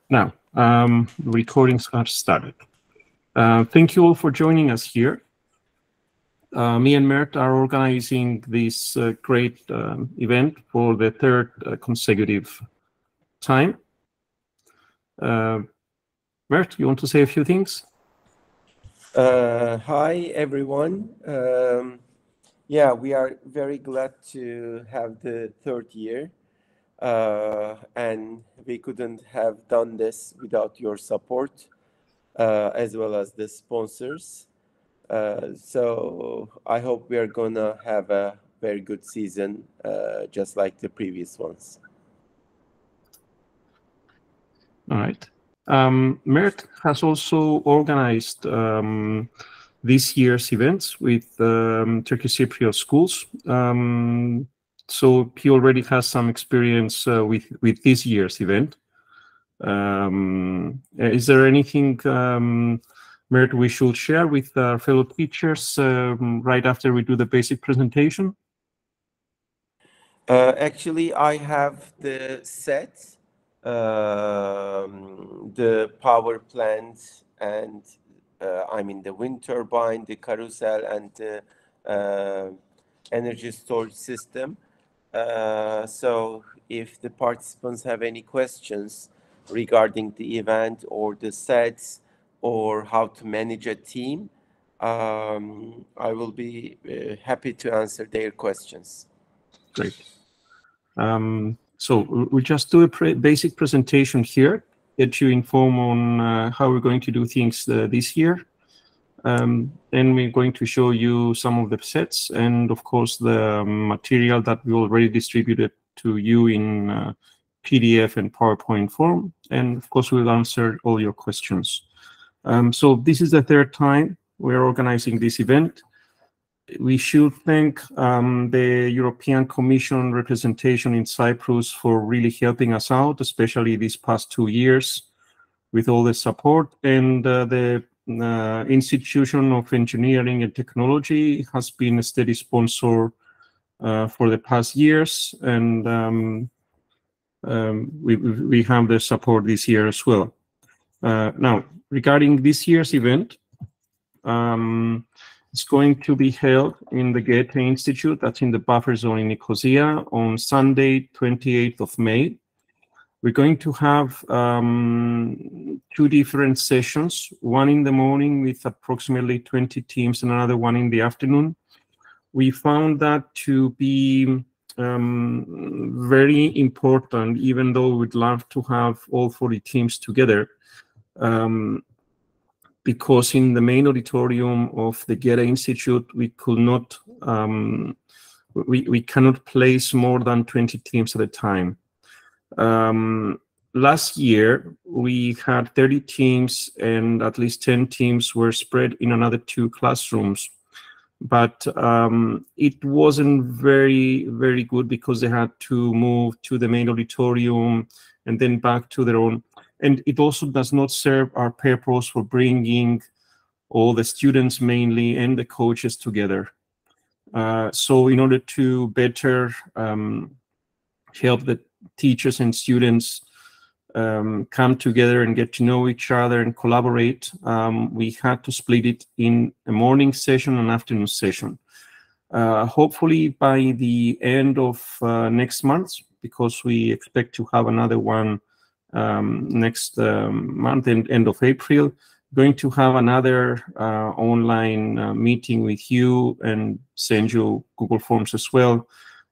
Now, recordings have started. Thank you all for joining us here. Me and Mert are organizing this great event for the third consecutive time. Mert, you want to say a few things? Hi, everyone. Yeah, we are very glad to have the third year. And we couldn't have done this without your support, as well as the sponsors. So I hope we are gonna have a very good season, just like the previous ones. All right. Mert has also organized this year's events with Turkish Cypriot schools. So he already has some experience with this year's event. Is there anything, Mert, we should share with our fellow teachers right after we do the basic presentation? Actually, I have the set, the power plant, and I mean the wind turbine, the carousel, and the energy storage system. So if the participants have any questions regarding the event or the sets or how to manage a team, I will be happy to answer their questions. Great. So we'll just do a basic presentation here, get you informed on how we're going to do things this year. Then we're going to show you some of the sets and, of course, the material that we already distributed to you in PDF and PowerPoint form. And, of course, we'll answer all your questions. So this is the third time we're organizing this event. We should thank the European Commission representation in Cyprus for really helping us out, especially these past 2 years with all the support. And the Institution of Engineering and Technology has been a steady sponsor for the past years, and we have the support this year as well. Now, regarding this year's event, it's going to be held in the Goethe Institute, that's in the buffer zone in Nicosia, on Sunday, 28th of May. We're going to have 2 different sessions, one in the morning with approximately 20 teams and another one in the afternoon. We found that to be very important, even though we'd love to have all 40 teams together, because in the main auditorium of the Goethe Institute, we could not, we cannot place more than 20 teams at a time. Last year, we had 30 teams and at least 10 teams were spread in another 2 classrooms. But it wasn't very, very good because they had to move to the main auditorium and then back to their own. And it also does not serve our purpose for bringing all the students mainly and the coaches together. So in order to better help the teachers and students come together and get to know each other and collaborate, we had to split it in a morning session and afternoon session. Hopefully by the end of next month, because we expect to have another one next month, end of April, going to have another online meeting with you and send you Google Forms as well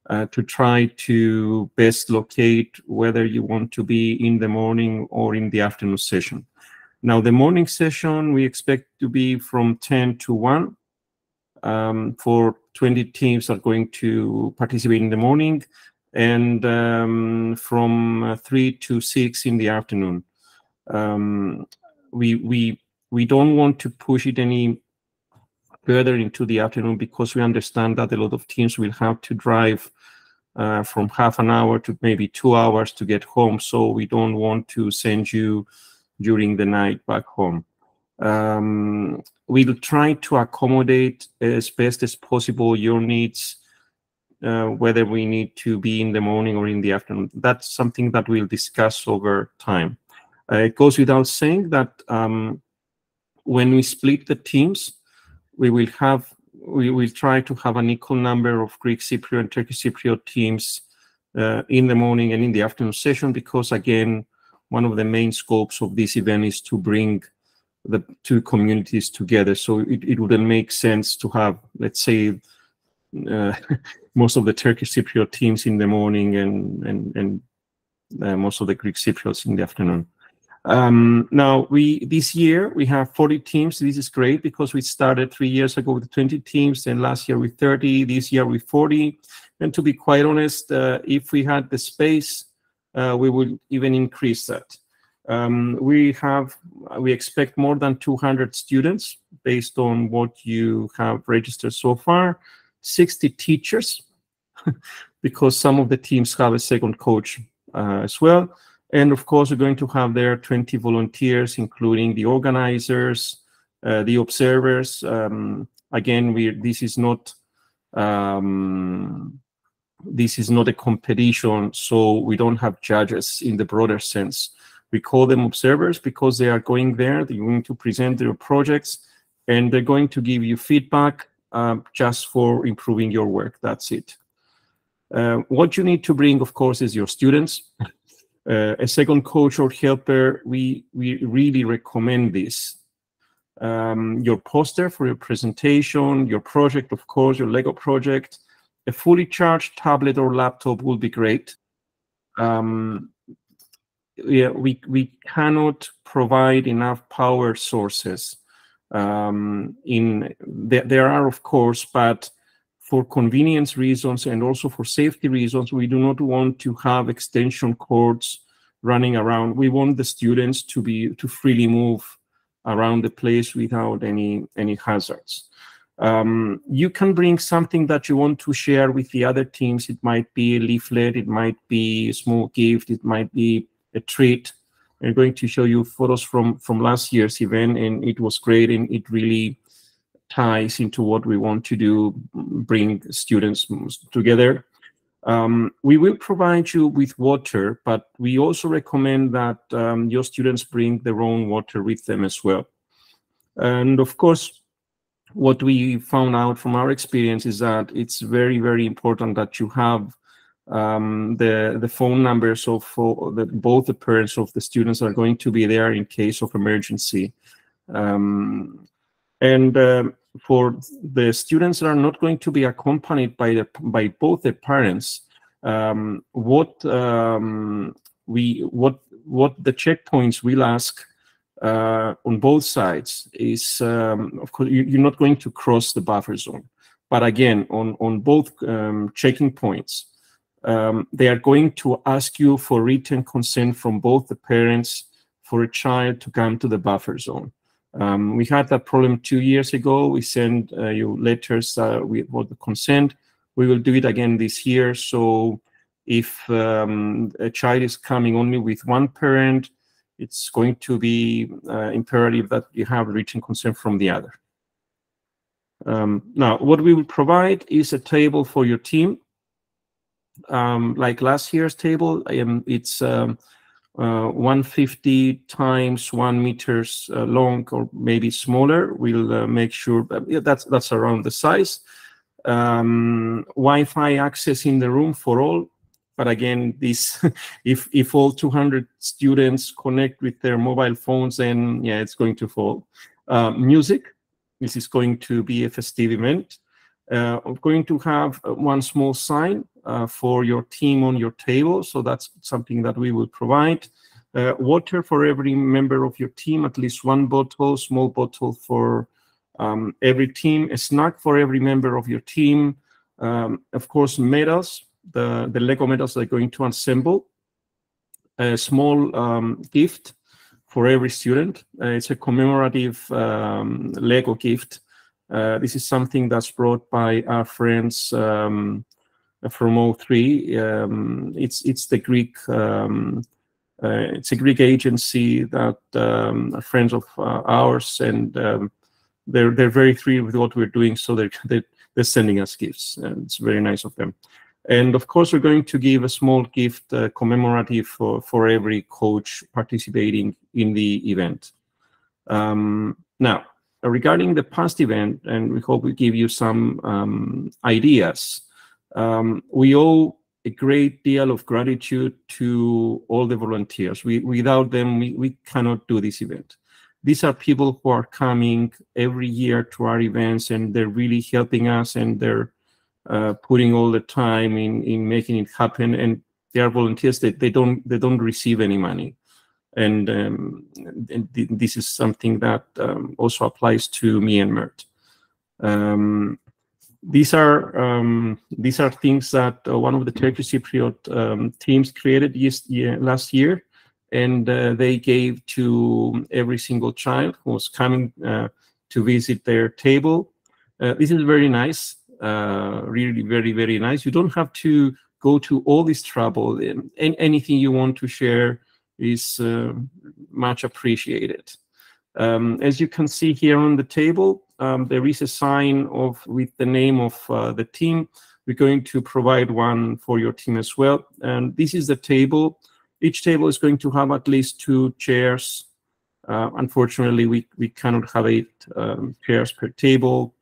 to try to best locate whether you want to be in the morning or in the afternoon session. Now, the morning session we expect to be from 10 to 1 for 20 teams are going to participate in the morning, and from 3 to 6 in the afternoon. We don't want to push it any further into the afternoon because we understand that a lot of teams will have to drive from half an hour to maybe 2 hours to get home. So we don't want to send you during the night back home. We'll try to accommodate as best as possible your needs, whether we need to be in the morning or in the afternoon. That's something that we'll discuss over time. It goes without saying that when we split the teams, we will try to have an equal number of Greek Cypriot and Turkish Cypriot teams in the morning and in the afternoon session, because again, one of the main scopes of this event is to bring the two communities together. So it wouldn't make sense to have, let's say, most of the Turkish Cypriot teams in the morning and most of the Greek Cypriots in the afternoon. Now, this year we have 40 teams. This is great because we started 3 years ago with 20 teams, and last year with 30, this year with 40. And to be quite honest, if we had the space, we would even increase that. We expect more than 200 students based on what you have registered so far, 60 teachers, because some of the teams have a second coach as well. And of course, we're going to have there 20 volunteers, including the organizers, the observers. Again, this is not a competition, so we don't have judges in the broader sense. We call them observers because they are going there, they're going to present their projects, and they're going to give you feedback just for improving your work. That's it. What you need to bring, of course, is your students. A second coach or helper, we really recommend this. Your poster for your presentation, your project, of course, your Lego project. A fully charged tablet or laptop will be great. Yeah, we cannot provide enough power sources. There are, of course, but for convenience reasons and also for safety reasons, we do not want to have extension cords running around. We want the students to freely move around the place without any hazards. You can bring something that you want to share with the other teams. It might be a leaflet, it might be a small gift, it might be a treat. I'm going to show you photos from last year's event, and it was great, and it really ties into what we want to do, bring students together. We will provide you with water, but we also recommend that your students bring their own water with them as well. And of course, what we found out from our experience is that it's very, very important that you have the phone numbers of both the parents of the students are going to be there in case of emergency. For the students that are not going to be accompanied by both the parents, what the checkpoints will ask on both sides is, of course, you're not going to cross the buffer zone. But again, on both checking points, they are going to ask you for written consent from both the parents for a child to come to the buffer zone. We had that problem 2 years ago. We sent you letters with the consent. We will do it again this year. So if a child is coming only with one parent, it's going to be imperative that you have written consent from the other. Now, what we will provide is a table for your team. Like last year's table, it's 150 times 1 meters long, or maybe smaller. We'll make sure that's around the size. Wi-Fi access in the room for all. But again, this if all 200 students connect with their mobile phones, then yeah, it's going to fall. Music. This is going to be a festive event. I'm going to have one small sign for your team on your table, so that's something that we will provide. Water for every member of your team, at least one bottle, small bottle for every team. A snack for every member of your team. Of course, medals, the Lego medals they're going to assemble. A small gift for every student. It's a commemorative Lego gift. This is something that's brought by our friends from O3. It's the Greek. It's a Greek agency that are friends of ours, and they're very thrilled with what we're doing. So they're sending us gifts, and it's very nice of them. And of course, we're going to give a small gift commemorative for every coach participating in the event. Now, regarding the past event, and we hope we give you some ideas, we owe a great deal of gratitude to all the volunteers. Without them, we cannot do this event. These are people who are coming every year to our events, and they're really helping us, and they're putting all the time in making it happen. And they are volunteers. They don't receive any money. And this is something that also applies to me and Mert. These are things that one of the Turkish Cypriot teams created last year, and they gave to every single child who was coming to visit their table. This is very nice, really very, very nice. You don't have to go to all this trouble. And anything you want to share is much appreciated. As you can see here on the table, there is a sign with the name of the team. We're going to provide one for your team as well. And this is the table. Each table is going to have at least 2 chairs. Unfortunately, we cannot have 8 chairs per table.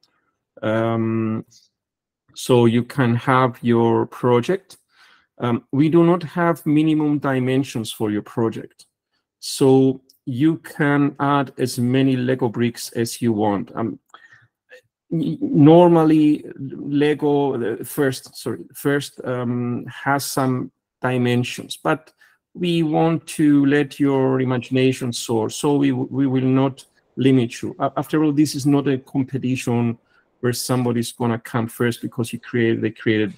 So you can have your project. We do not have minimum dimensions for your project. So you can add as many Lego bricks as you want. Normally, Lego first has some dimensions, but we want to let your imagination soar, so we will not limit you. After all, this is not a competition where somebody's gonna come first because they created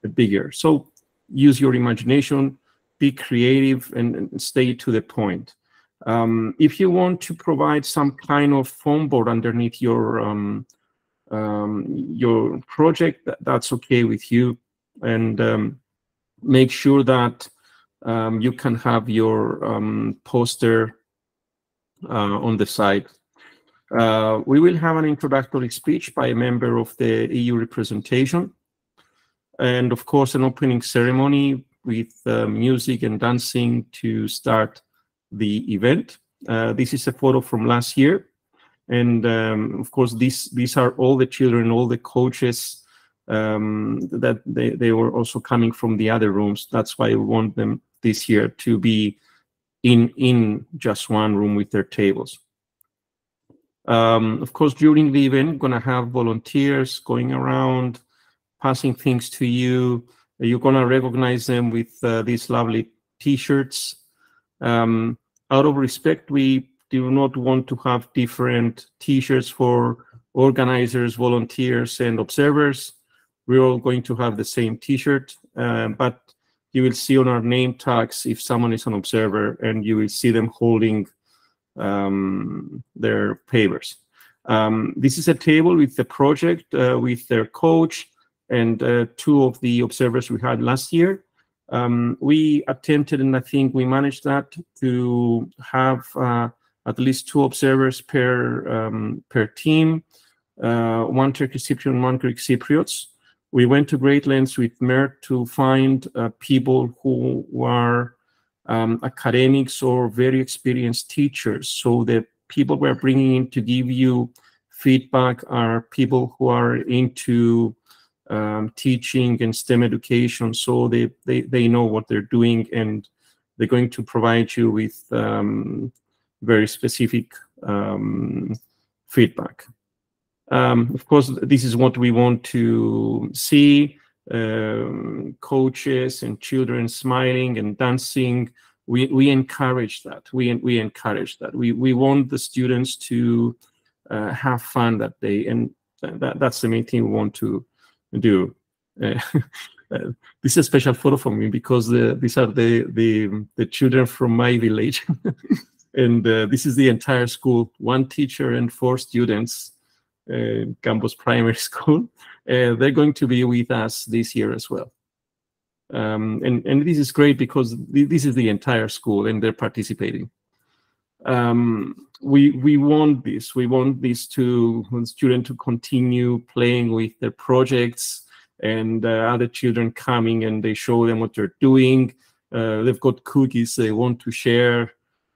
a bigger. So use your imagination, be creative, and stay to the point. If you want to provide some kind of foam board underneath your project, that's okay with you, and make sure that you can have your poster on the side. We will have an introductory speech by a member of the EU representation, and of course an opening ceremony with music and dancing to start the event. This is a photo from last year, and of course these are all the children, all the coaches that they were also coming from the other rooms. That's why we want them this year to be in just one room with their tables. Of course, during the event, we're gonna have volunteers going around, passing things to you. You're gonna recognize them with these lovely T-shirts. Out of respect, we do not want to have different T-shirts for organizers, volunteers, and observers. We're all going to have the same T-shirt, but you will see on our name tags if someone is an observer, and you will see them holding their papers. This is a table with the project, with their coach, and 2 of the observers we had last year. We attempted, and I think we managed that, to have at least 2 observers per team, 1 Turkish Cypriot and 1 Greek Cypriots. We went to great lengths with Mert to find people who were academics or very experienced teachers. So the people we're bringing in to give you feedback are people who are into teaching and STEM education, so they know what they're doing, and they're going to provide you with very specific feedback. Of course, this is what we want to see, coaches and children smiling and dancing. We encourage that. We encourage that. We want the students to have fun that day, and that's the main thing we want to do. This is a special photo for me because these are the children from my village, and this is the entire school, 1 teacher and 4 students. Campus Primary School. They're going to be with us this year as well. And this is great because this is the entire school and they're participating. We want this. We want these students to continue playing with their projects and other children coming and they show them what they're doing. They've got cookies they want to share.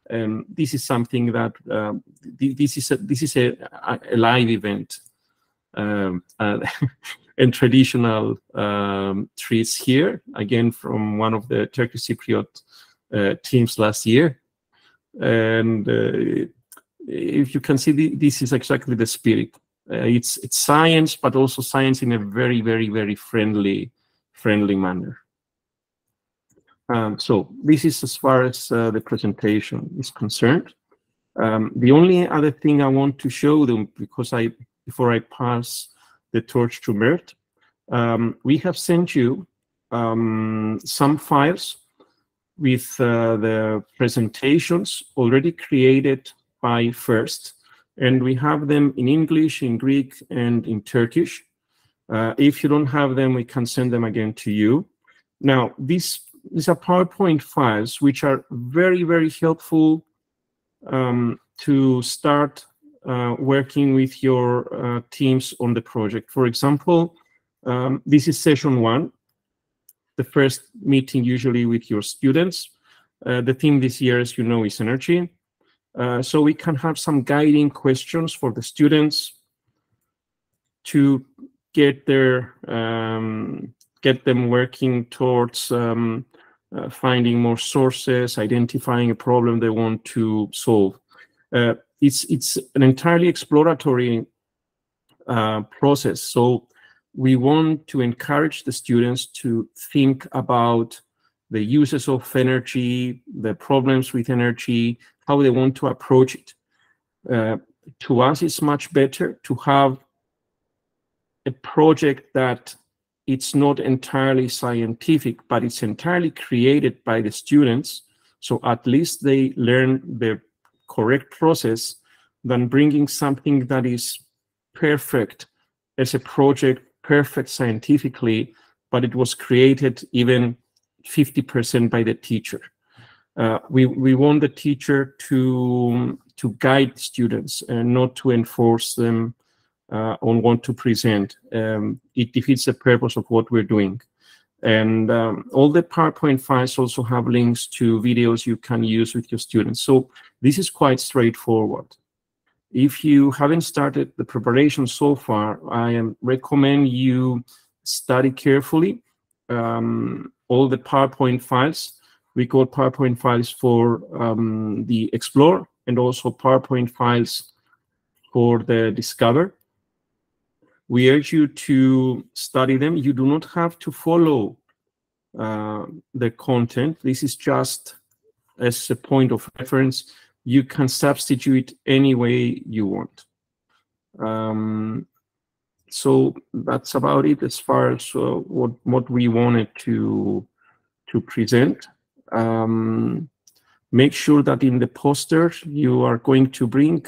This is something that this is a live event, and traditional treats here again from one of the Turkish Cypriot teams last year. And if you can see, this is exactly the spirit. It's science, but also science in a very, very, very friendly manner. So this is as far as the presentation is concerned. The only other thing I want to show them, because before I pass the torch to Mert, we have sent you some files with the presentations already created by FIRST, and we have them in English, in Greek, and in Turkish. If you don't have them, we can send them again to you. Now, these are PowerPoint files which are very, very helpful to start working with your teams on the project. For example, this is session 1, the first meeting usually with your students. The theme this year, as you know, is energy. So we can have some guiding questions for the students to get them working towards finding more sources, identifying a problem they want to solve. It's an entirely exploratory process. So we want to encourage the students to think about the uses of energy, the problems with energy, how they want to approach it. To us, it's much better to have a project that it's not entirely scientific, but it's entirely created by the students. So at least they learn the correct process than bringing something that is perfect as a project, perfect scientifically, but it was created even 50% by the teacher. We want the teacher to guide students and not to enforce them on what to present. It defeats the purpose of what we're doing. And all the PowerPoint files also have links to videos you can use with your students. So this is quite straightforward. If you haven't started the preparation so far, I recommend you study carefully all the PowerPoint files. We got PowerPoint files for the Explore and also PowerPoint files for the Discover. We urge you to study them. You do not have to follow the content. This is just as a point of reference. You can substitute any way you want. So that's about it as far as what we wanted to present. Make sure that in the poster you are going to bring,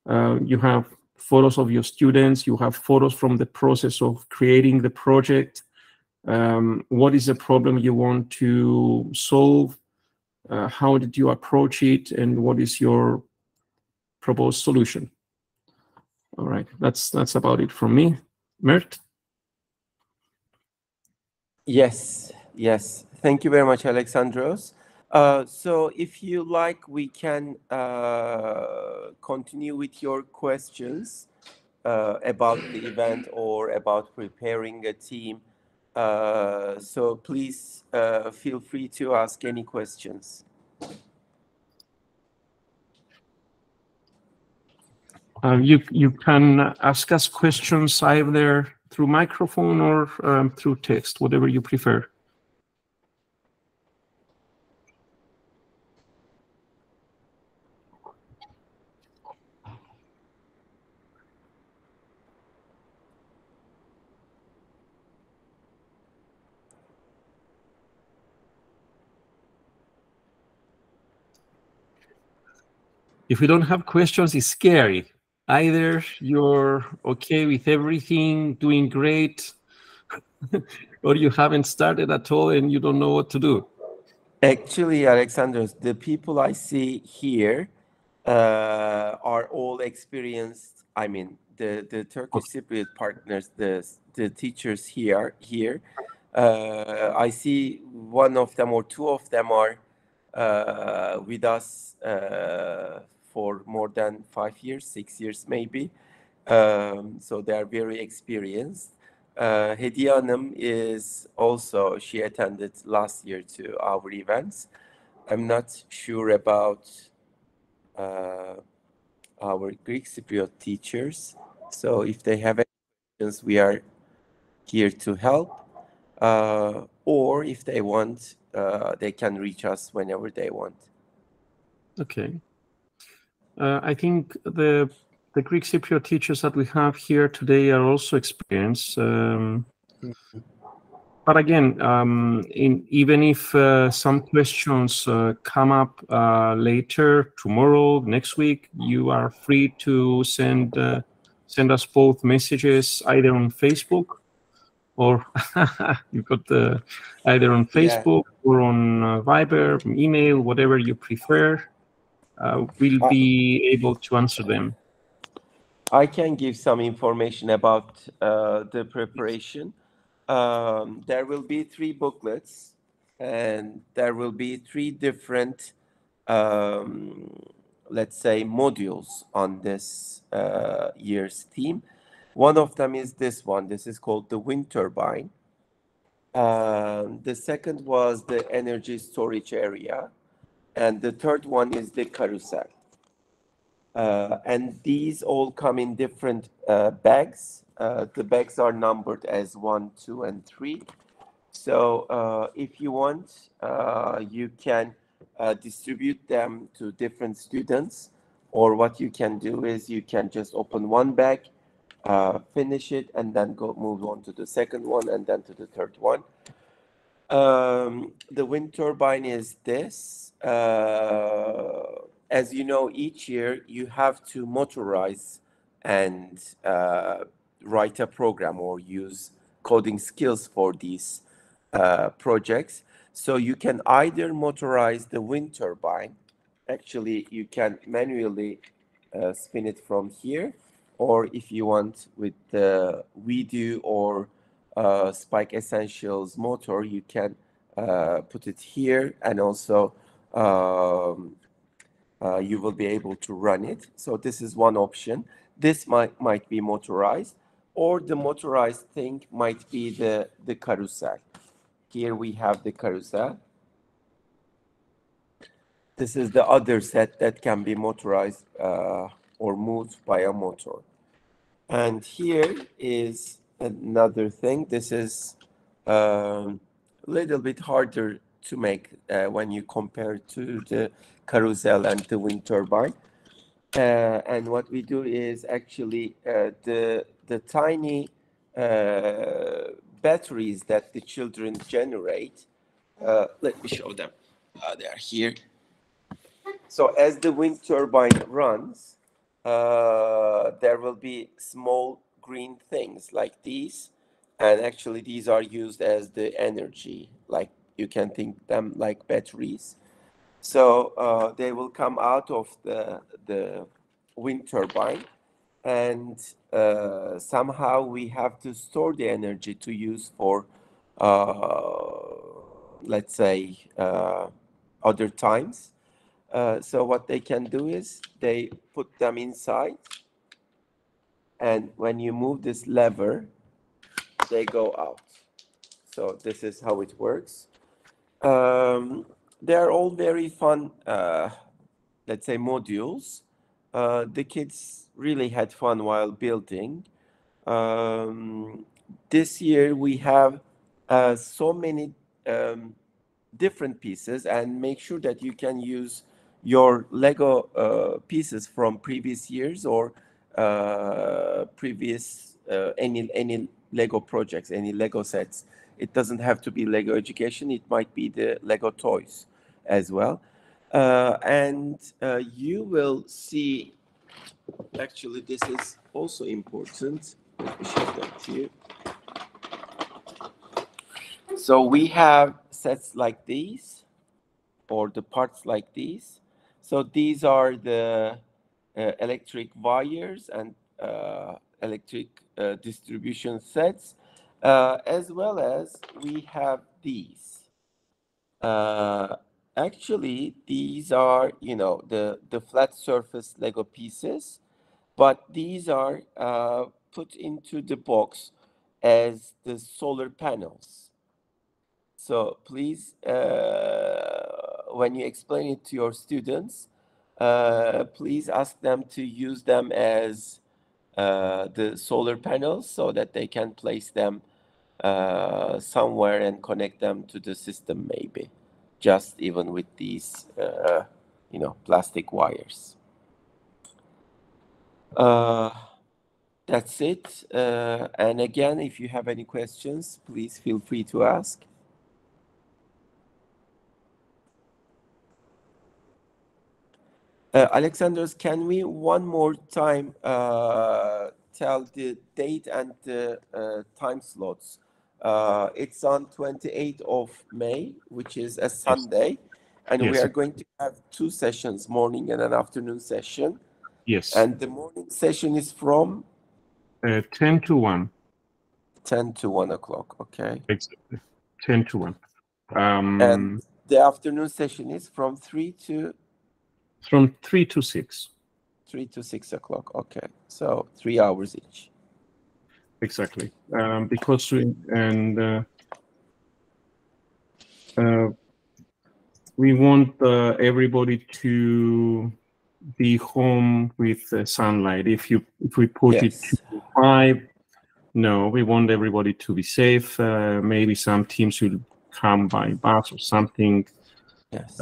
you have photos of your students, you have photos from the process of creating the project. What is the problem you want to solve? How did you approach it? And what is your proposed solution? All right, that's about it from me. Mert? Yes. Thank you very much, Alexandros. So if you like, we can continue with your questions about the event or about preparing a team. So please feel free to ask any questions. You can ask us questions either through microphone or through text, whatever you prefer. If we don't have questions, it's scary. Either you're okay with everything, doing great, or you haven't started at all and you don't know what to do. Actually, Alexandros, the people I see here are all experienced. I mean, the Turkish Cypriot partners, the the teachers here. I see one of them or two of them are with us for more than 5 years, 6 years maybe. So they are very experienced. Hediye Hanım is also, she attended last year to our events. I'm not sure about our Greek Cypriot teachers. So if they have any questions, we are here to help. Or if they want, they can reach us whenever they want. Okay. I think the Greek Cypriot teachers that we have here today are also experienced. But again, even if some questions come up later, tomorrow, next week, you are free to send us both messages either on Facebook or you've got either on Facebook or on Viber, email, whatever you prefer. We'll be able to answer them. I can give some information about the preparation. There will be 3 booklets, and there will be 3 different, let's say, modules on this year's theme. One of them is this one. This is called the wind turbine. The second was the energy storage area. And the third one is the carousel. And these all come in different bags. The bags are numbered as 1, 2, and 3. So if you want, you can distribute them to different students. Or what you can do is you can just open one bag, finish it, and then move on to the second one and then to the third one. The wind turbine is this. As you know, each year you have to motorize and write a program or use coding skills for these projects. So you can either motorize the wind turbine. Actually, you can manually spin it from here, or if you want with the WeDo or Spike Essentials motor, you can put it here, and also you will be able to run it. So this is one option. This might be motorized, or the motorized thing might be the carousel. Here we have the carousel. This is the other set that can be motorized or moved by a motor. And here is another thing. This is a little bit harder to make when you compare to the carousel and the wind turbine. And what we do is actually the tiny batteries that the children generate. Let me show them. They are here. So as the wind turbine runs, there will be small green things like these, and actually these are used as the energy, like you can think them like batteries. So they will come out of the wind turbine, and somehow we have to store the energy to use for, let's say, other times. So what they can do is they put them inside, and when you move this lever, they go out. So this is how it works. They're all very fun, let's say, modules. The kids really had fun while building. This year we have so many different pieces, and make sure that you can use your Lego pieces from previous years or previous any Lego projects, any Lego sets. It doesn't have to be Lego education. It might be the Lego toys as well. And you will see, actually, this is also important. Let me show that to you. So we have sets like these, or the parts like these. So these are the electric wires and electric distribution sets. As well as we have these. Actually, these are, you know, the flat surface Lego pieces, but these are put into the box as the solar panels. So please, when you explain it to your students, please ask them to use them as the solar panels so that they can place them somewhere and connect them to the system, maybe, just even with these, you know, plastic wires. That's it. And again, if you have any questions, please feel free to ask. Alexandros, can we one more time tell the date and the time slots? It's on 28th of May, which is a Sunday, and we Yes. are going to have 2 sessions, morning and an afternoon session. Yes. And the morning session is from 10 to 1. 10 to 1 o'clock, okay. Exactly. 10 to 1. And the afternoon session is from 3 to 6. 3 to 6 o'clock, okay. So 3 hours each. Exactly. Because we want everybody to be home with sunlight. If we put it to 5, no, we want everybody to be safe. Maybe some teams will come by bus or something. Yes.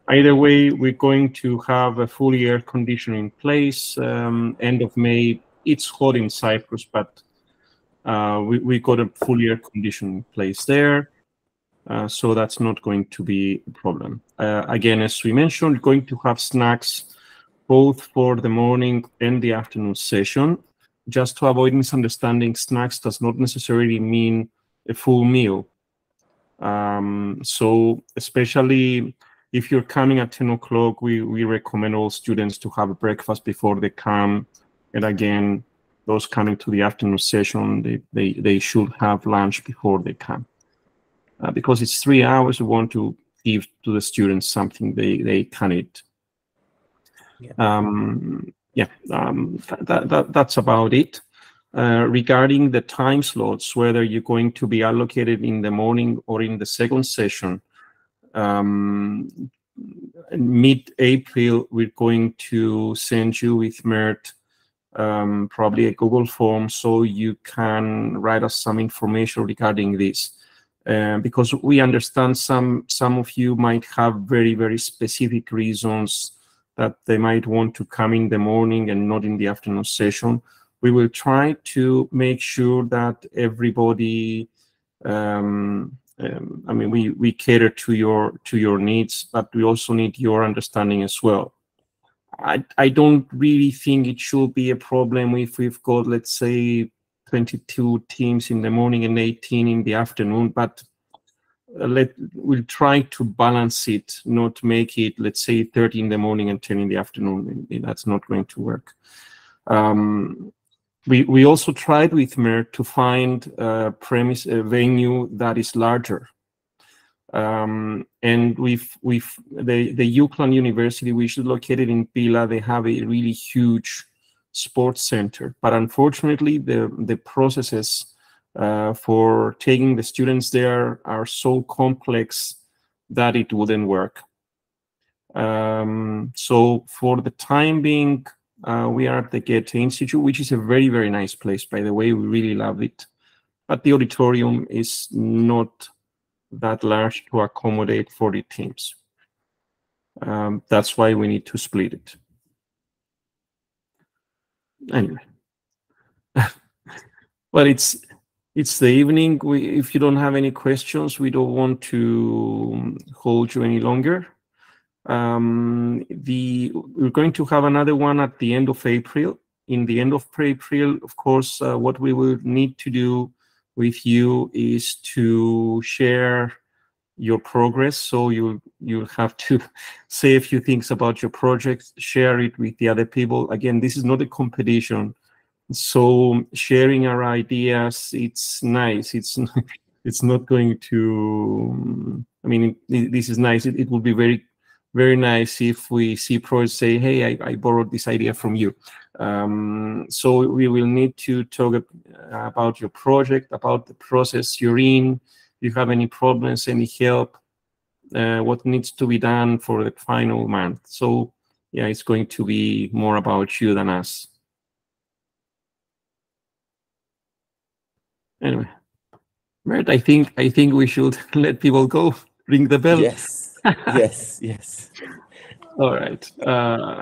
Either way, we're going to have a full air conditioning in place. End of May, it's hot in Cyprus, but we got a full air conditioning in place there. So that's not going to be a problem. Again, as we mentioned, going to have snacks both for the morning and the afternoon session. Just to avoid misunderstanding, snacks does not necessarily mean a full meal. So especially if you're coming at 10 o'clock, we recommend all students to have a breakfast before they come. And again, those coming to the afternoon session, they should have lunch before they come. Because it's 3 hours, we want to give to the students something they can eat. That's about it. Regarding the time slots, whether you're going to be allocated in the morning or in the second session, mid-April, we're going to send you with Mert probably a Google form so you can write us some information regarding this. Because we understand some of you might have very, very specific reasons that they might want to come in the morning and not in the afternoon session. We will try to make sure that everybody, I mean, we cater to your needs, but we also need your understanding as well. I don't really think it should be a problem if we've got, let's say, 22 teams in the morning and 18 in the afternoon, but we'll try to balance it, not make it, let's say, 30 in the morning and 10 in the afternoon. That's not going to work. We also tried with Mer to find a venue that is larger. And with the UCLan University, which is located in Pila, they have a really huge sports center. But unfortunately, the processes for taking the students there are so complex that it wouldn't work. So for the time being, we are at the Goethe Institute, which is a very, very nice place, by the way. We really love it. But the auditorium is not that large to accommodate 40 teams. That's why we need to split it. Anyway. But it's the evening. If you don't have any questions, we don't want to hold you any longer. We're going to have another one at the end of April. In the end of April, of course, what we will need to do with you is to share your progress. So you'll have to say a few things about your project, share it with the other people. Again, this is not a competition. So sharing our ideas, it's nice. It's not going to. I mean, this is nice. It will be very, very nice if we see projects say, "Hey, I borrowed this idea from you." So we will need to talk about your project, about the process you're in. If you have any problems, any help, what needs to be done for the final month. So yeah, it's going to be more about you than us. Anyway, Mert, I think we should let people go. Ring the bell. Yes, yes, yes. All right.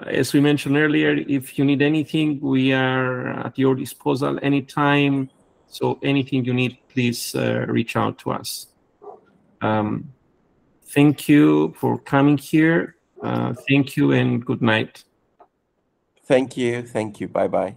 As we mentioned earlier, if you need anything, we are at your disposal anytime. So anything you need, please reach out to us. Thank you for coming here. Thank you and good night. Thank you. Thank you. Bye-bye.